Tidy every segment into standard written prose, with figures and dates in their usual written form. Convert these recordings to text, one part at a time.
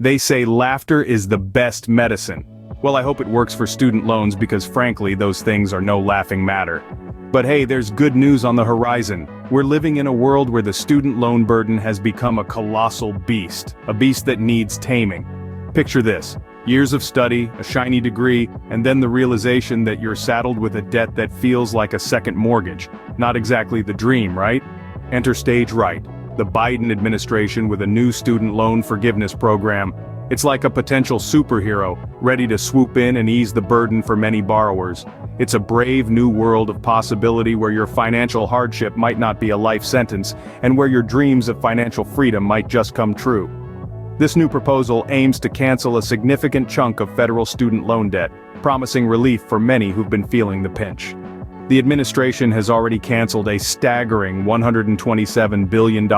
They say laughter is the best medicine. Well, I hope it works for student loans because frankly, those things are no laughing matter. But hey, there's good news on the horizon. We're living in a world where the student loan burden has become a colossal beast, a beast that needs taming. Picture this: years of study, a shiny degree, and then the realization that you're saddled with a debt that feels like a second mortgage. Not exactly the dream, right? Enter stage right, the Biden administration with a new student loan forgiveness program. It's like a potential superhero, ready to swoop in and ease the burden for many borrowers. It's a brave new world of possibility where your financial hardship might not be a life sentence, and where your dreams of financial freedom might just come true. This new proposal aims to cancel a significant chunk of federal student loan debt, promising relief for many who've been feeling the pinch. The administration has already canceled a staggering $127 billion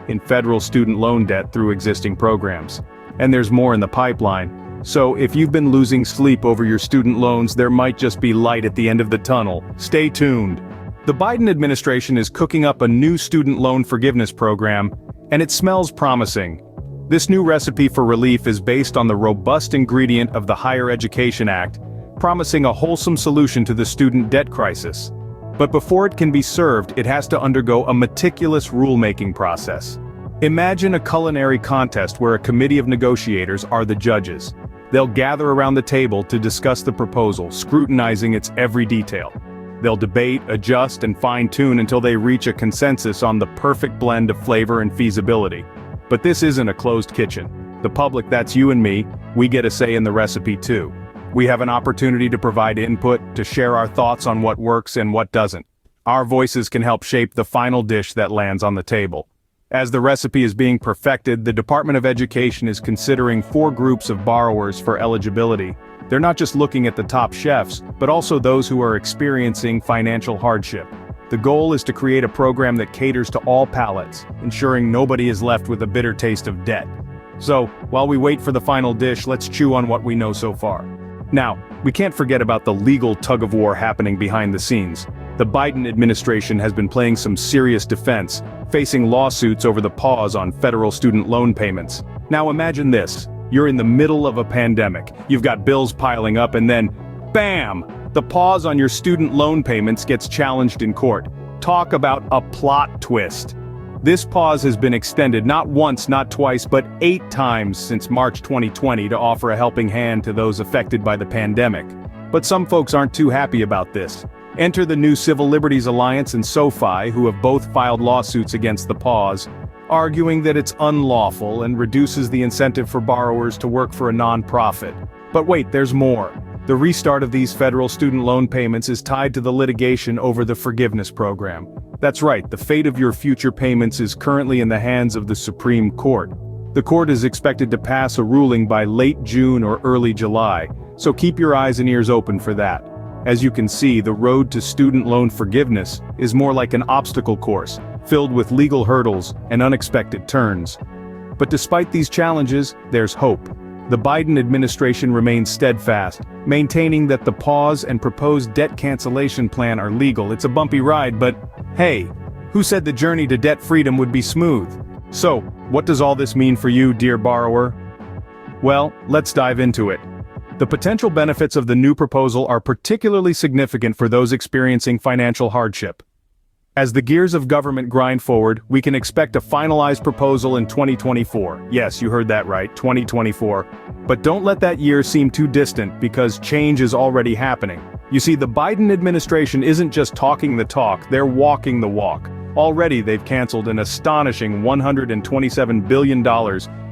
in federal student loan debt through existing programs. And there's more in the pipeline. So if you've been losing sleep over your student loans, there might just be light at the end of the tunnel. Stay tuned. The Biden administration is cooking up a new student loan forgiveness program, and it smells promising. This new recipe for relief is based on the robust ingredient of the Higher Education Act, promising a wholesome solution to the student debt crisis. But before it can be served, it has to undergo a meticulous rulemaking process. Imagine a culinary contest where a committee of negotiators are the judges. They'll gather around the table to discuss the proposal, scrutinizing its every detail. They'll debate, adjust, and fine-tune until they reach a consensus on the perfect blend of flavor and feasibility. But this isn't a closed kitchen. The public, that's you and me, we get a say in the recipe too. We have an opportunity to provide input, to share our thoughts on what works and what doesn't. Our voices can help shape the final dish that lands on the table. As the recipe is being perfected, the Department of Education is considering 4 groups of borrowers for eligibility. They're not just looking at the top chefs, but also those who are experiencing financial hardship. The goal is to create a program that caters to all palates, ensuring nobody is left with a bitter taste of debt. So, while we wait for the final dish, let's chew on what we know so far. Now, we can't forget about the legal tug-of-war happening behind the scenes. The Biden administration has been playing some serious defense, facing lawsuits over the pause on federal student loan payments. Now imagine this: you're in the middle of a pandemic, you've got bills piling up, and then, BAM! The pause on your student loan payments gets challenged in court. Talk about a plot twist. This pause has been extended not once, not twice, but 8 times since March 2020 to offer a helping hand to those affected by the pandemic. But some folks aren't too happy about this. Enter the new Civil Liberties Alliance and SoFi, who have both filed lawsuits against the pause, arguing that it's unlawful and reduces the incentive for borrowers to work for a non-profit. But wait, there's more. The restart of these federal student loan payments is tied to the litigation over the forgiveness program. That's right, the fate of your future payments is currently in the hands of the Supreme Court. The court is expected to pass a ruling by late June or early July, so keep your eyes and ears open for that. As you can see, the road to student loan forgiveness is more like an obstacle course, filled with legal hurdles and unexpected turns. But despite these challenges, there's hope. The Biden administration remains steadfast, maintaining that the pause and proposed debt cancellation plan are legal. It's a bumpy ride, but hey, who said the journey to debt freedom would be smooth? So, what does all this mean for you, dear borrower? Well, let's dive into it. The potential benefits of the new proposal are particularly significant for those experiencing financial hardship. As the gears of government grind forward, we can expect a finalized proposal in 2024. Yes, you heard that right, 2024. But don't let that year seem too distant, because change is already happening. You see, the Biden administration isn't just talking the talk, they're walking the walk. Already they've canceled an astonishing $127 billion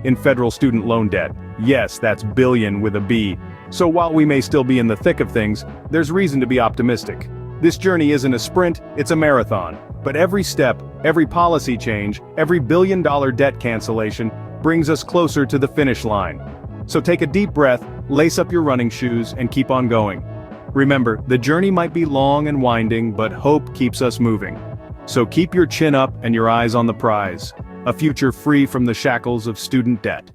in federal student loan debt. Yes, that's billion with a B. So while we may still be in the thick of things, there's reason to be optimistic. This journey isn't a sprint, it's a marathon. But every step, every policy change, every billion-dollar debt cancellation brings us closer to the finish line. So take a deep breath, lace up your running shoes, and keep on going. Remember, the journey might be long and winding, but hope keeps us moving. So keep your chin up and your eyes on the prize. A future free from the shackles of student debt.